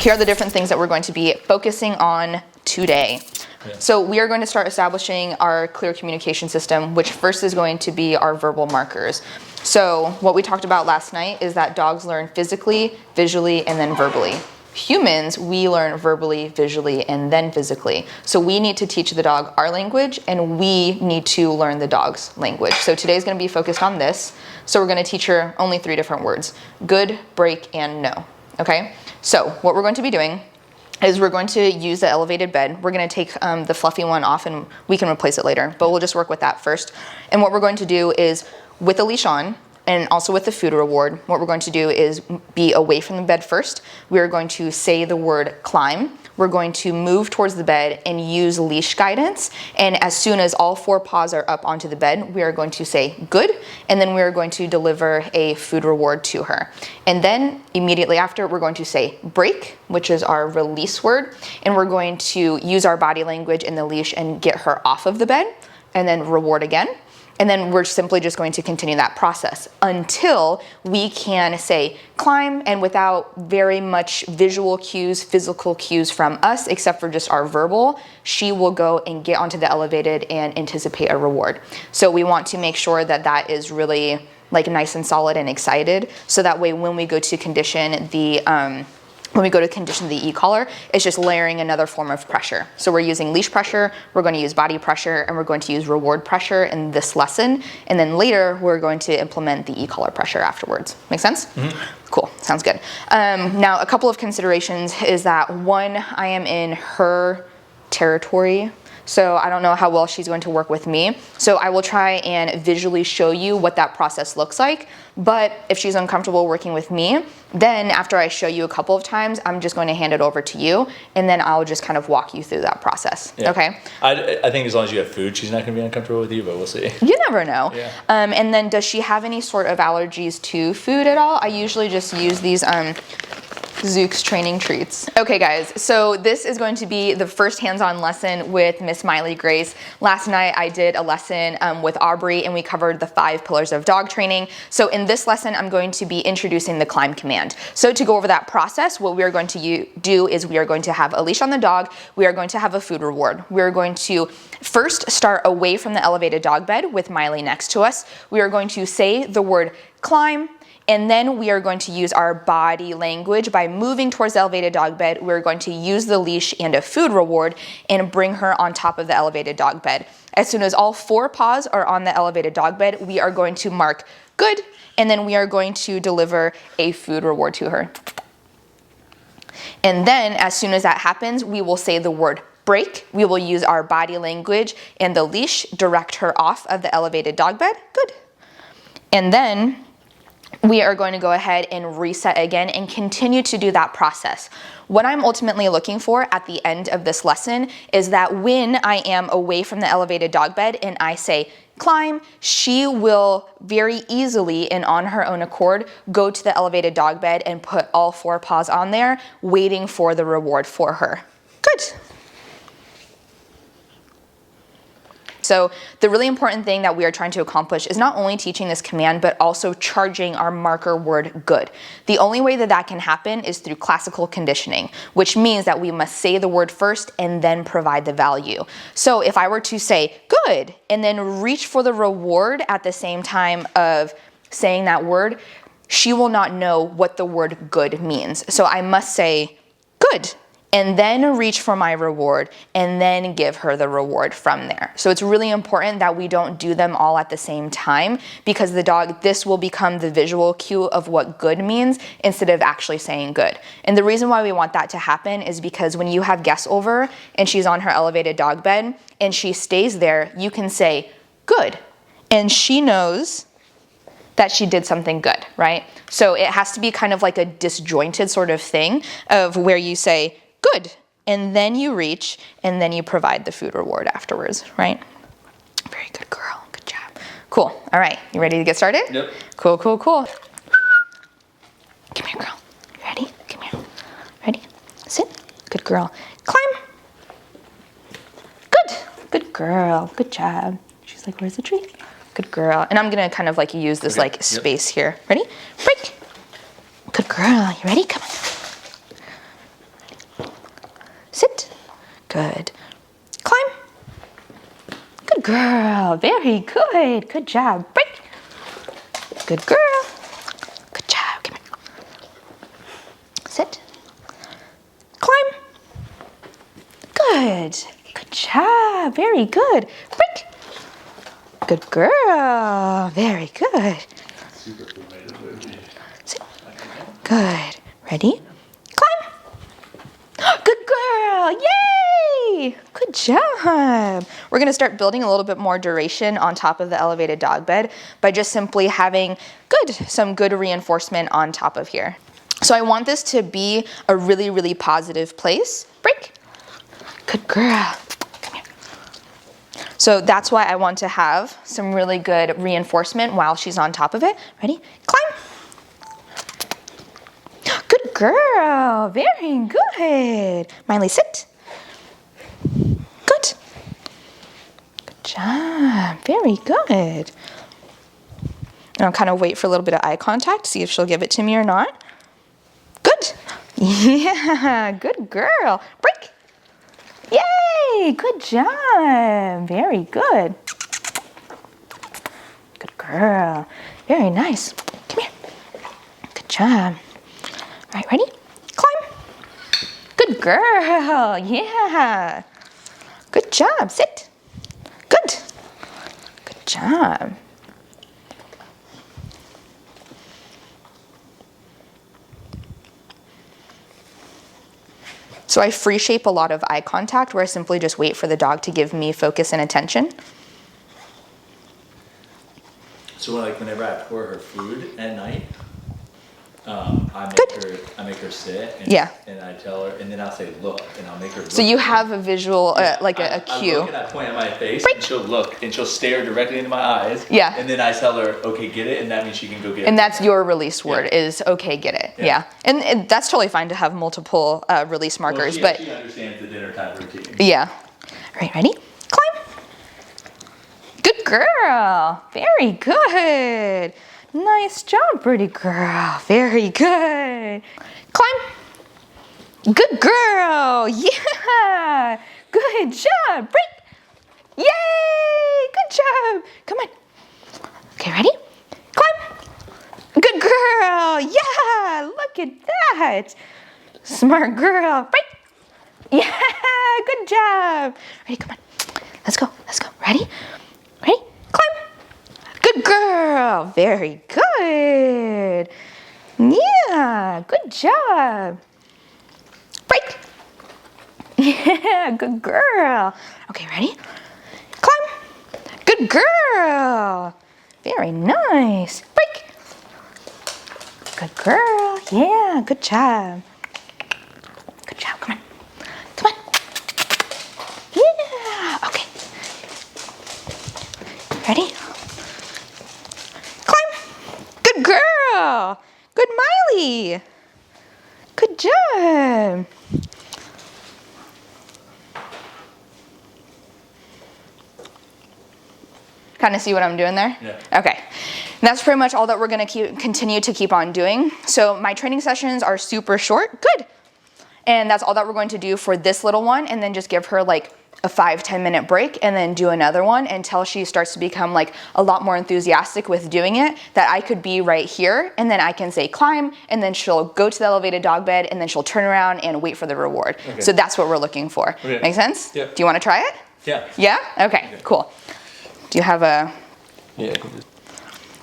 Here are the different things that we're going to be focusing on today. Yeah. So we are going to start establishing our clear communication system, which first is going to be our verbal markers. So what we talked about last night is that dogs learn physically, visually, and then verbally. Humans, we learn verbally, visually, and then physically. So we need to teach the dog our language, and we need to learn the dog's language. So today's going to be focused on this. So we're going to teach her only 3 different words: good, break, and no. Okay? So what we're going to be doing is we're going to use the elevated bed. We're going to take the fluffy one off, and we can replace it later, but we'll just work with that first. And what we're going to do is, with the leash on, and also with the food reward, what we're going to do is be away from the bed first. We're going to say the word climb. We're going to move towards the bed and use leash guidance. And as soon as all 4 paws are up onto the bed, we are going to say good, and then we are going to deliver a food reward to her. And then immediately after, we're going to say break, which is our release word, and we're going to use our body language in the leash and get her off of the bed, and then reward again. And then we're simply just going to continue that process until we can say climb, and without very much visual cues, physical cues from us, except for just our verbal, she will go and get onto the elevated and anticipate a reward. So we want to make sure that that is really like nice and solid and excited. So that way when we go to condition the e-collar, it's just layering another form of pressure. So we're using leash pressure, we're going to use body pressure, and we're going to use reward pressure in this lesson. And then later, we're going to implement the e-collar pressure afterwards. Make sense? Mm-hmm. Cool, sounds good. Now, a couple of considerations is that 1, I am in her territory. So I don't know how well she's going to work with me. So I will try and visually show you what that process looks like. But if she's uncomfortable working with me, then after I show you a couple of times, I'm just going to hand it over to you, and then I'll just kind of walk you through that process. Yeah. Okay? I think as long as you have food, she's not going to be uncomfortable with you, but we'll see. You never know. Yeah. And then does she have any sort of allergies to food at all? I usually just use these Zooks training treats. Okay guys, so this is going to be the first hands-on lesson with Miss Miley Grace. Last night I did a lesson with Aubrey, and we covered the 5 pillars of dog training. So in this lesson, I'm going to be introducing the climb command. So to go over that process, what we are going to do is we are going to have a leash on the dog. We are going to have a food reward. We are going to first start away from the elevated dog bed with Miley next to us. We are going to say the word climb, and then we are going to use our body language by moving towards the elevated dog bed. We're going to use the leash and a food reward and bring her on top of the elevated dog bed. As soon as all 4 paws are on the elevated dog bed, we are going to mark good, and then we are going to deliver a food reward to her. And then as soon as that happens, we will say the word break. We will use our body language and the leash, direct her off of the elevated dog bed. Good. And then we are going to go ahead and reset again and continue to do that process. What I'm ultimately looking for at the end of this lesson is that when I am away from the elevated dog bed and I say climb, she will very easily and on her own accord go to the elevated dog bed and put all 4 paws on there, waiting for the reward for her. Good. So the really important thing that we are trying to accomplish is not only teaching this command, but also charging our marker word good. The only way that that can happen is through classical conditioning, which means that we must say the word first and then provide the value. So if I were to say good and then reach for the reward at the same time of saying that word, she will not know what the word good means. So I must say good, and then reach for my reward, and then give her the reward from there. So it's really important that we don't do them all at the same time, because the dog, this will become the visual cue of what good means instead of actually saying good. And the reason why we want that to happen is because when you have guests over and she's on her elevated dog bed and she stays there, you can say good, and she knows that she did something good, right? So it has to be kind of like a disjointed sort of thing of where you say good, and then you reach, and then you provide the food reward afterwards, right? Very good girl, good job. Cool, all right, you ready to get started? Yep. Cool. Come here, girl. You ready? Come here. Ready? Sit. Good girl. Climb. Good girl, good job. She's like, where's the tree? Good girl. And I'm gonna kind of like use this like space here. Ready? Break. Good girl, you ready? Come on. Good. Climb. Good girl. Very good. Good job. Break. Good girl. Good job. Come here. Sit. Climb. Good. Good job. Very good. Break. Good girl. Very good. Sit. Good. Ready? Climb. Good girl. Yay! Good job. We're going to start building a little bit more duration on top of the elevated dog bed by just simply having some good reinforcement on top of here. So I want this to be a really, really positive place. Break. Good girl. Come here. So that's why I want to have some really good reinforcement while she's on top of it. Ready? Climb. Good girl. Very good. Miley, sit. Good. Good job. Very good. And I'll kind of wait for a little bit of eye contact, see if she'll give it to me or not. Good. Yeah, good girl. Break. Yay, good job. Very good. Good girl. Very nice. Come here. Good job. All right, ready? Climb. Good girl. Yeah. Good job. Sit. Good. Good job. So I free shape a lot of eye contact where I simply just wait for the dog to give me focus and attention. So like whenever I pour her food at night, I make her sit and, Yeah. and I tell her, and then I'll say look, and I'll make her look. So you have a visual, like a I cue. look and I point at my face, Break. and she'll look, and she'll stare directly into my eyes. Yeah. And then I tell her, okay, get it, and that means she can go get it. And that's your release word is okay, get it. Yeah. Yeah. And that's totally fine to have multiple release markers, she, but she understands the dinner time routine. yeah. All right, ready? Climb. Good girl. Very good. Nice job, pretty girl. Very good. Climb. Good girl. Yeah. Good job. Break. Yay. Good job. Come on. Okay, ready? Climb. Good girl. Yeah. Look at that. Smart girl. Break. Yeah. Good job. Ready? Come on. Let's go. Let's go. Ready? Ready? Climb. Good girl. Very good. Yeah. Good job. Break. Yeah. Good girl. Okay, ready? Climb. Good girl. Very nice. Break. Good girl. Yeah. Good job. Good job. Come on. Come on. Yeah. Okay. Ready? Climb. Good girl. Good Miley. Good job. Kind of see what I'm doing there? Yeah. Okay. And that's pretty much all that we're going to continue to keep on doing. So my training sessions are super short. Good. And that's all that we're going to do for this little one, and then just give her like a 5-10 minute break and then do another one until she starts to become like a lot more enthusiastic with doing it, that I could be right here and then I can say climb, and then she'll go to the elevated dog bed and then she'll turn around and wait for the reward. Okay. So that's what we're looking for. Okay. Make sense? Yeah. Do you want to try it? Yeah. Yeah? Okay, cool. Do you have a... Yeah.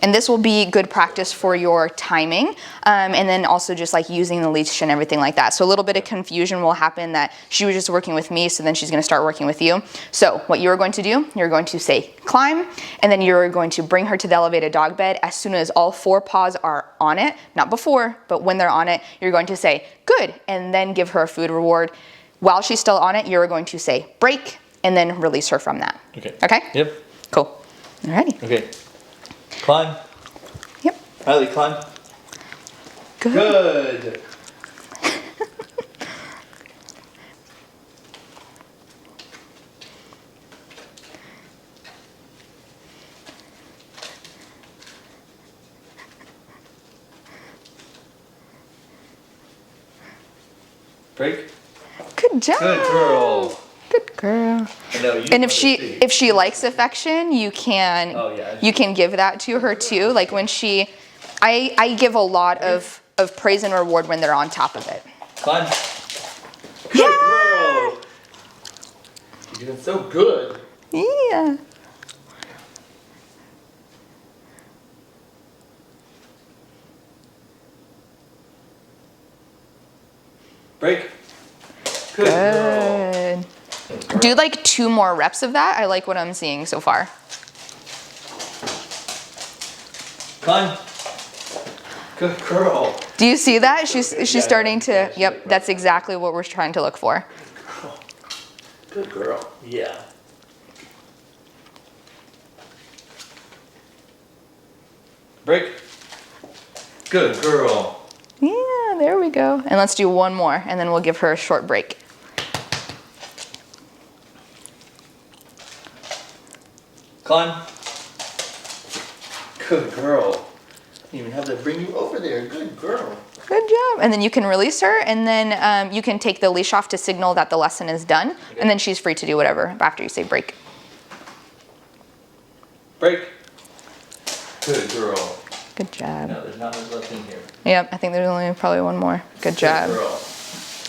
And this will be good practice for your timing, and then also just like using the leash and everything like that. So a little bit of confusion will happen that she was just working with me, so then she's going to start working with you. So what you're going to do, you're going to say climb, and then you're going to bring her to the elevated dog bed. As soon as all 4 paws are on it, not before, but when they're on it, you're going to say good, and then give her a food reward. While she's still on it, you're going to say break, and then release her from that. Okay. Okay? Yep. Cool. Alrighty. Okay. Climb. Yep. Miley, climb. Good. Good. Break. Good job. Good girl. Good girl. No, you And if she likes affection, you can Oh, yeah. you can give that to her too. Like when I give a lot of praise and reward when they're on top of it. Climb. Good girl. You're doing so good. Yeah. Break. Good girl. Good. Do like 2 more reps of that. I like what I'm seeing so far. Climb. Good girl. Do you see that? She's Yeah, starting to. yeah, she's Yep, like that's exactly what we're trying to look for. Good girl. Yeah. Break. Good girl. Yeah, there we go. And let's do 1 more, and then we'll give her a short break. Climb. Good girl. You even have to bring you over there. Good girl. Good job. And then you can release her, and then you can take the leash off to signal that the lesson is done, Okay. and then she's free to do whatever after you say break. Break. Good girl. Good job. No, there's not much left in here. Yep, I think there's only probably 1 more. Good job. Good girl.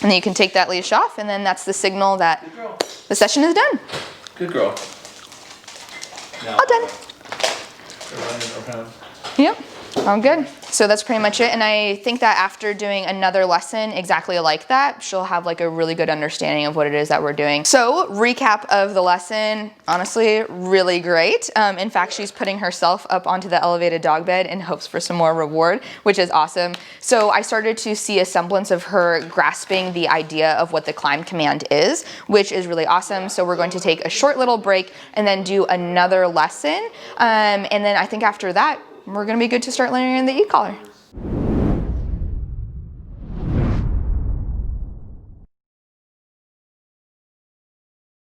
And then you can take that leash off, and then that's the signal that Good girl. the session is done. Good girl. Now, All done. Running around. Yep, all good. So that's pretty much it. And I think that after doing another lesson exactly like that, she'll have like a really good understanding of what it is that we're doing. So recap of the lesson, honestly, really great. In fact, she's putting herself up onto the elevated dog bed in hopes for some more reward, which is awesome. So I started to see a semblance of her grasping the idea of what the climb command is, which is really awesome. So we're going to take a short little break and then do another lesson. And then I think after that, we're gonna be good to start learning the e-collar.